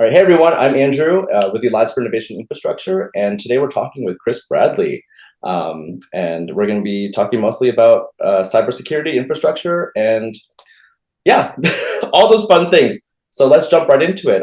All right, hey everyone, I'm Andrew with the Alliance for Innovation Infrastructure, and today we're talking with Chris Bradley. And we're going to be talking mostly about cybersecurity infrastructure and yeah, all those fun things. So let's jump right into it.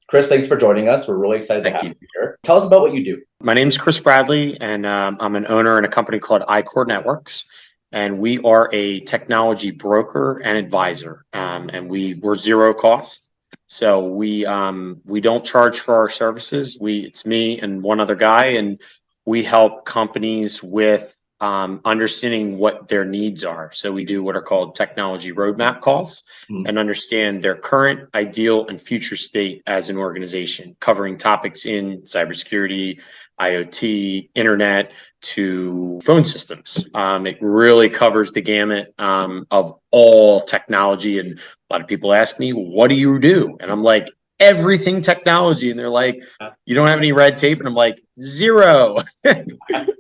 Chris, thanks for joining us. We're really excited to have you here. Tell us about what you do. My name is Chris Bradley, and I'm an owner in a company called iCore Networks. And we are a technology broker and advisor, and we're zero cost. So we don't charge for our services. It's me and one other guy, and we help companies with understanding what their needs are. So we do what are called technology roadmap calls and understand their current, ideal, and future state as an organization, covering topics in cybersecurity, IoT, internet, to phone systems. It really covers the gamut of all technology. And a lot of people ask me, what do you do? And I'm like, everything technology. And they're like, you don't have any red tape? And I'm like, zero.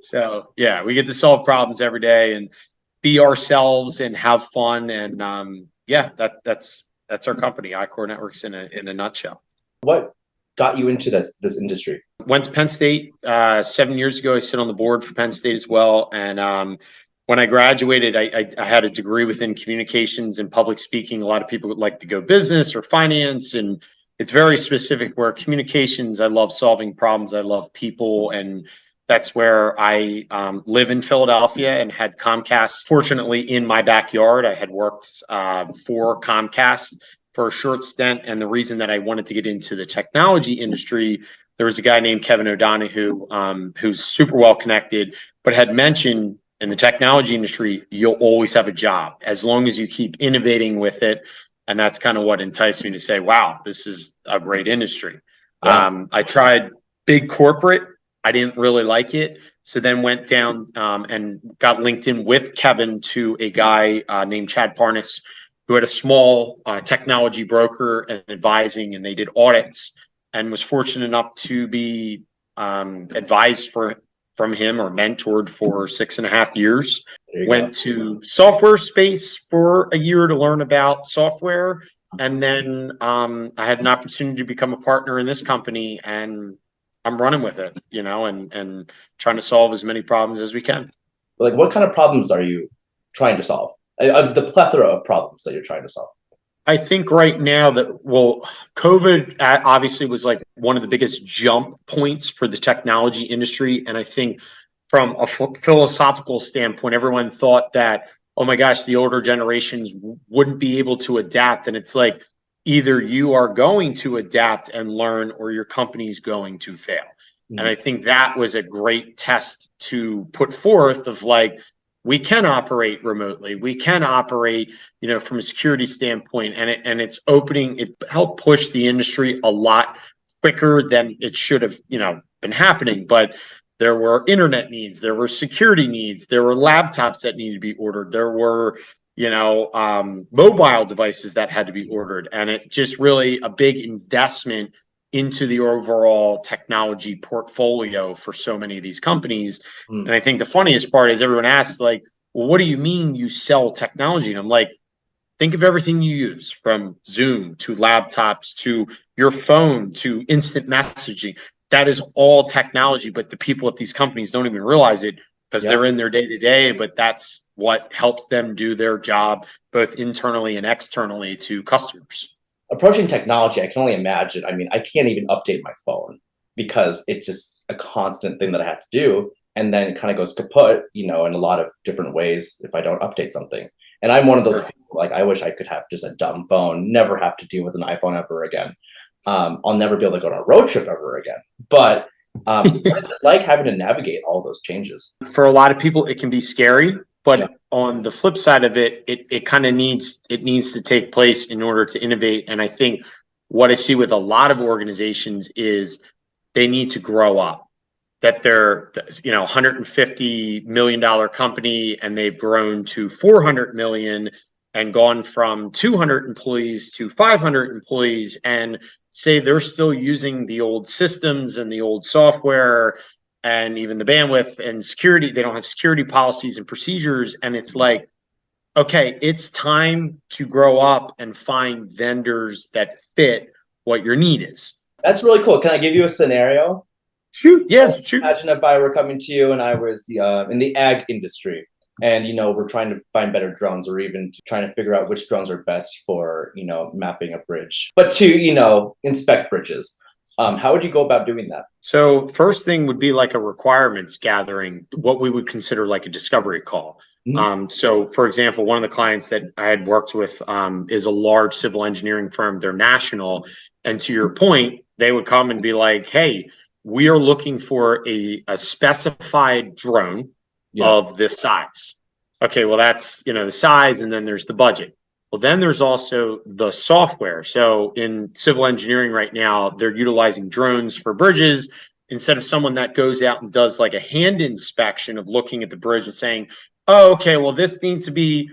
So yeah, we get to solve problems every day and be ourselves and have fun. And yeah, that's our company, iCore Networks, in a nutshell. What got you into this industry? Went to Penn State 7 years ago. I sit on the board for Penn State as well. And when I graduated, I had a degree within communications and public speaking. A lot of people would like to go business or finance, and it's very specific. Where communications, I love solving problems. I love people, and that's where I live in Philadelphia and had Comcast. Fortunately, in my backyard, I had worked for Comcast for a short stint. And the reason that I wanted to get into the technology industry, there was a guy named Kevin O'Donohue, who's super well connected, but had mentioned in the technology industry, you'll always have a job as long as you keep innovating with it. And that's kind of what enticed me to say, wow, this is a great industry. Yeah. I tried big corporate. I didn't really like it. So then went down and got linked in with Kevin to a guy named Chad Parnas, who had a small technology broker and advising, and they did audits, and was fortunate enough to be advised from him or mentored for 6.5 years. Went to software space for a year to learn about software. And then I had an opportunity to become a partner in this company, and I'm running with it, and trying to solve as many problems as we can. Like, what kind of problems are you trying to solve? Of the plethora of problems that you're trying to solve? I think right now COVID obviously was like one of the biggest jump points for the technology industry. And I think from a philosophical standpoint, everyone thought that, oh my gosh, the older generations wouldn't be able to adapt. And it's like, either you are going to adapt and learn, or your company's going to fail. And I think that was a great test to put forth of like, we can operate remotely. We can operate, from a security standpoint, and it's opening. It helped push the industry a lot quicker than it should have, been happening. But there were internet needs, there were security needs, there were laptops that needed to be ordered, there were, mobile devices that had to be ordered, and it just really a big investment into the overall technology portfolio for so many of these companies. And I think the funniest part is everyone asks, like, well, what do you mean you sell technology? And I'm like, think of everything you use, from Zoom to laptops to your phone to instant messaging. That is all technology, but the people at these companies don't even realize it because they're in their day-to-day, but that's what helps them do their job both internally and externally to customers. Approaching technology, I can only imagine. I mean, I can't even update my phone because it's just a constant thing that I have to do. And then it kind of goes kaput, in a lot of different ways if I don't update something. And I'm one of those people, like, I wish I could have just a dumb phone, never have to deal with an iPhone ever again. I'll never be able to go on a road trip ever again. But what is it like having to navigate all those changes? For a lot of people, it can be scary. But on the flip side of it, it kind of needs to take place in order to innovate. And I think what I see with a lot of organizations is they need to grow up. That they're, $150 million company, and they've grown to 400 million and gone from 200 employees to 500 employees, and say they're still using the old systems and the old software and even the bandwidth and security. They don't have security policies and procedures. And it's like, okay, it's time to grow up and find vendors that fit what your need is. That's really cool. Can I give you a scenario? Shoot, yeah, shoot. Imagine if I were coming to you and I was in the ag industry, and we're trying to find better drones, or even trying to figure out which drones are best for mapping a bridge, but to inspect bridges. How would you go about doing that? So first thing would be like a requirements gathering, what we would consider like a discovery call. Mhm. So for example, one of the clients that I had worked with is a large civil engineering firm. They're national. And to your point, they would come and be like, hey, we are looking for a specified drone Yeah. of this size. Okay, well, that's, the size, and then there's the budget. Well, then there's also the software. So in civil engineering right now, they're utilizing drones for bridges instead of someone that goes out and does like a hand inspection of looking at the bridge and saying, oh, okay, well, this needs to be.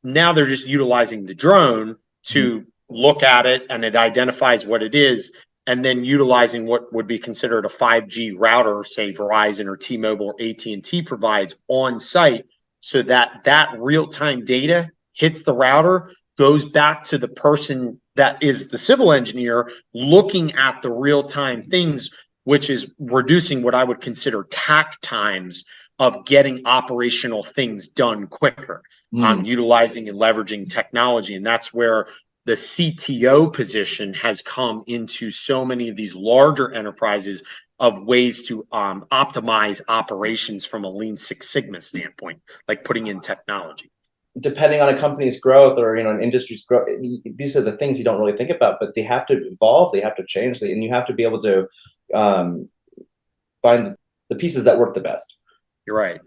Now they're just utilizing the drone Mhm. to look at it, and it identifies what it is, and then utilizing what would be considered a 5G router, say Verizon or T-Mobile or AT&T provides on site, so that that real-time data hits the router, goes back to the person that is the civil engineer looking at the real-time things, which is reducing what I would consider tack times of getting operational things done quicker, Mm. utilizing and leveraging technology. And that's where the CTO position has come into so many of these larger enterprises of ways to optimize operations from a Lean Six Sigma standpoint, like putting in technology. Depending on a company's growth, or an industry's growth, these are the things you don't really think about, but they have to evolve, they have to change, and you have to be able to um, find the pieces that work the best. You're right.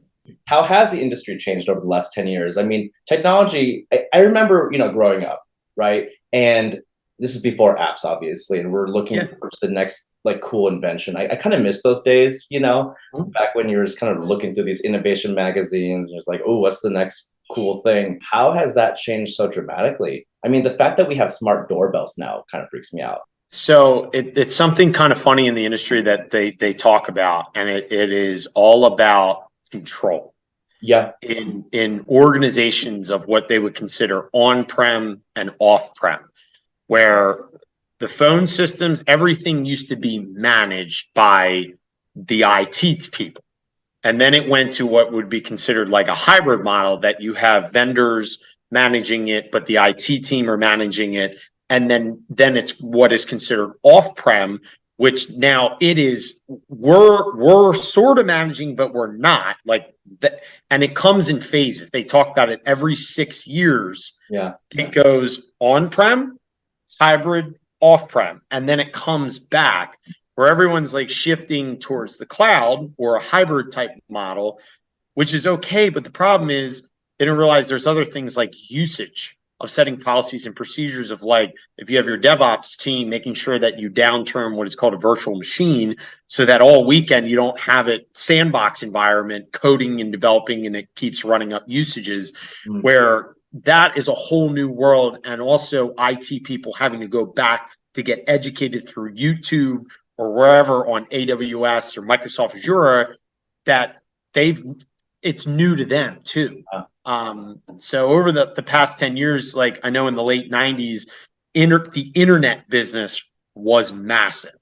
How has the industry changed over the last 10 years? I mean, technology, I remember, growing up, right? And this is before apps, obviously, and we're looking Yeah. for the next like cool invention. I kind of miss those days, Mhm. back when you were just kind of looking through these innovation magazines and it's like, oh, what's the next cool thing? How has that changed so dramatically? I mean, the fact that we have smart doorbells now kind of freaks me out. So it's something kind of funny in the industry that they talk about, and it is all about control Yeah. in organizations of what they would consider on-prem and off-prem, where the phone systems, everything used to be managed by the IT people. And then it went to what would be considered like a hybrid model, that you have vendors managing it, but the IT team are managing it. And then it's what is considered off-prem, which now it is, we're sort of managing, but we're not, like that. And it comes in phases. They talk about it every 6 years. Yeah. It goes on-prem, hybrid, off-prem, and then it comes back where everyone's like shifting towards the cloud or a hybrid type model, which is okay. But the problem is they don't realize there's other things like usage of setting policies and procedures, of like, if you have your DevOps team, making sure that you downterm what is called a virtual machine, so that all weekend you don't have it sandbox environment coding and developing and it keeps running up usages, Mm. where that is a whole new world. And also IT people having to go back to get educated through YouTube or wherever on AWS or Microsoft Azure, that they've it's new to them too. So over the past 10 years, like I know in the late 90s, the internet business was massive.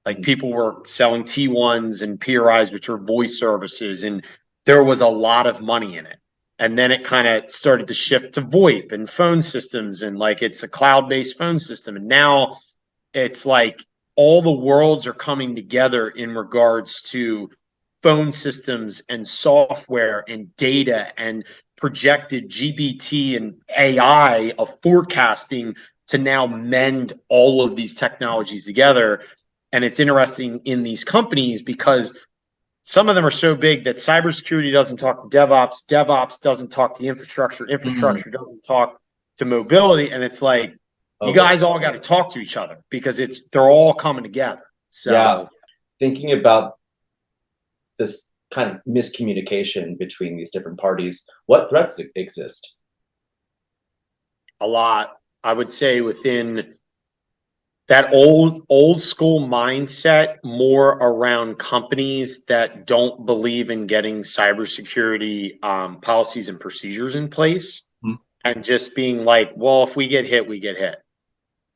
Like people were selling T1s and PRIs, which are voice services, and there was a lot of money in it. And then it kind of started to shift to VoIP and phone systems, and like it's a cloud-based phone system. And now it's like all the worlds are coming together in regards to phone systems and software and data and projected GBT and AI of forecasting to now mend all of these technologies together. And it's interesting in these companies because some of them are so big that cybersecurity doesn't talk to DevOps, DevOps doesn't talk to infrastructure, Mm. infrastructure doesn't talk to mobility. And it's like, you Oh, guys all got to talk to each other because they're all coming together. yeah. So Thinking about this kind of miscommunication between these different parties, what threats exist? a lot, I would say, within that old school mindset, more around companies that don't believe in getting cybersecurity policies and procedures in place, Hmm. and just being like, well, if we get hit, we get hit.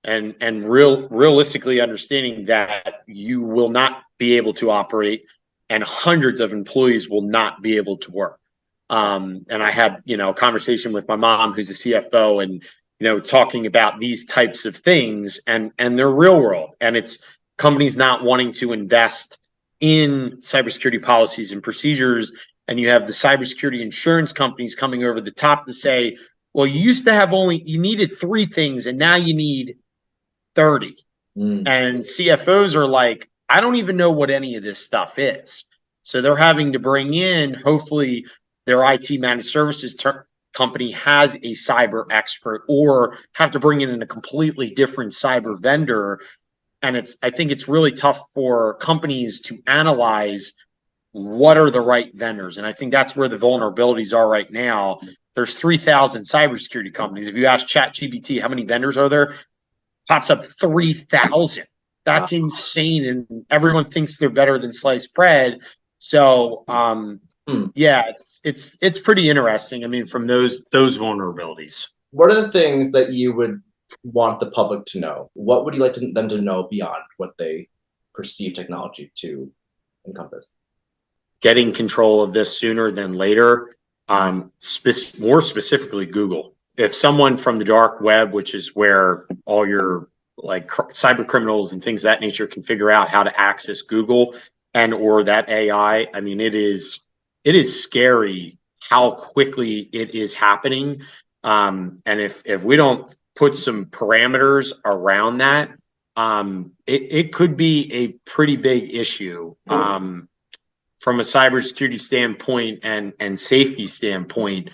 and realistically understanding that you will not be able to operate and hundreds of employees will not be able to work. And I had, a conversation with my mom, who's a CFO, and, talking about these types of things and they're real world. And it's companies not wanting to invest in cybersecurity policies and procedures. And you have the cybersecurity insurance companies coming over the top to say, well, you used to have you needed 3 things and now you need 30. And CFOs are like, I don't even know what any of this stuff is. So they're having to bring in, hopefully their IT managed services company has a cyber expert, or have to bring in a completely different cyber vendor. And I think it's really tough for companies to analyze what are the right vendors. And I think that's where the vulnerabilities are right now. There's 3,000 cybersecurity companies. If you ask ChatGPT, how many vendors are there? Pops up 3,000. That's insane. And everyone thinks they're better than sliced bread. So, yeah, it's pretty interesting. I mean, from those vulnerabilities. What are the things that you would want the public to know? What would you like them to know beyond what they perceive technology to encompass? Getting control of this sooner than later. More specifically, Google. If someone from the dark web, which is where all your cyber criminals and things of that nature can figure out how to access Google and or that AI, I mean, it is scary how quickly it is happening. And if we don't put some parameters around that, it could be a pretty big issue. From a cybersecurity standpoint and safety standpoint,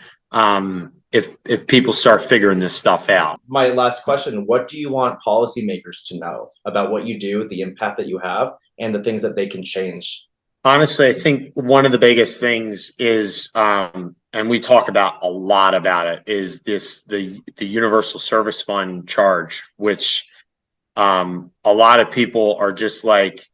if people start figuring this stuff out. My last question, what do you want policymakers to know about what you do, the impact that you have, and the things that they can change? Honestly, I think one of the biggest things is, and we talk about a lot about it, is the Universal Service Fund charge, which a lot of people are just like,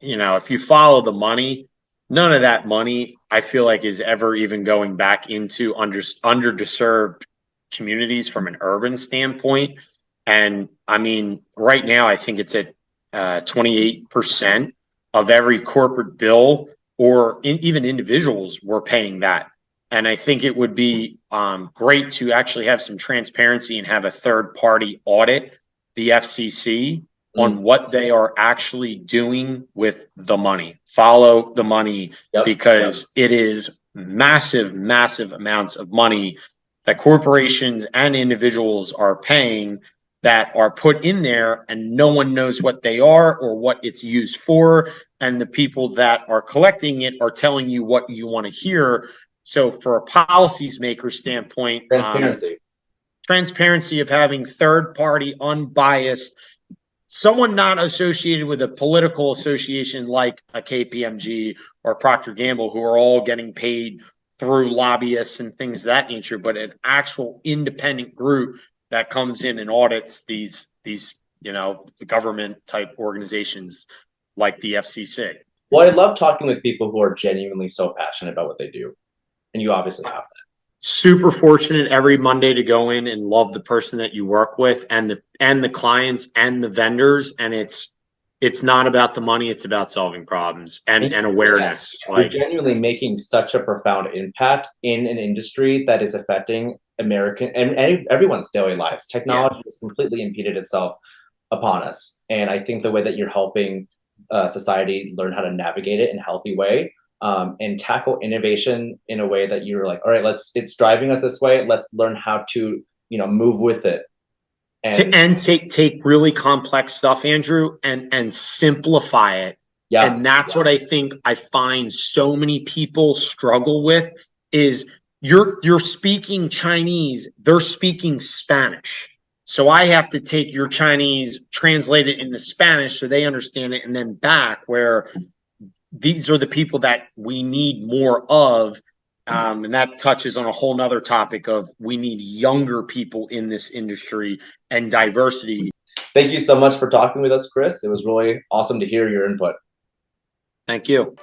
if you follow the money, none of that money, I feel like, is ever even going back into underserved communities from an urban standpoint. And I mean, right now, I think it's at 28% of every corporate bill, or even individuals were paying that. And I think it would be great to actually have some transparency and have a third party audit the FCC on what they are actually doing with the money. Follow the money, because it is massive, massive amounts of money that corporations and individuals are paying that are put in there, and no one knows what they are or what it's used for. And the people that are collecting it are telling you what you want to hear. So for a policies maker standpoint, transparency of having third party, unbiased, someone not associated with a political association like a KPMG or Procter & Gamble, who are all getting paid through lobbyists and things of that nature, but an actual independent group that comes in and audits these the government type organizations like the FCC. Well, I love talking with people who are genuinely so passionate about what they do, and you obviously have that. Super fortunate every Monday to go in and love the person that you work with, and the clients and the vendors. And it's not about the money, it's about solving problems and awareness. You're genuinely making such a profound impact in an industry that is affecting American and everyone's daily lives. Technology has completely impeded itself upon us. And I think the way that you're helping society learn how to navigate it in a healthy way, and tackle innovation in a way that you're like, all right, it's driving us this way. Let's learn how to, move with it. And take really complex stuff, Andrew, and simplify it. Yeah. And that's what I think I find so many people struggle with is you're speaking Chinese, they're speaking Spanish. So I have to take your Chinese, translate it into Spanish so they understand it, and then back, where these are the people that we need more of. And that touches on a whole nother topic of we need younger people in this industry and diversity. Thank you so much for talking with us, Chris. It was really awesome to hear your input. Thank you.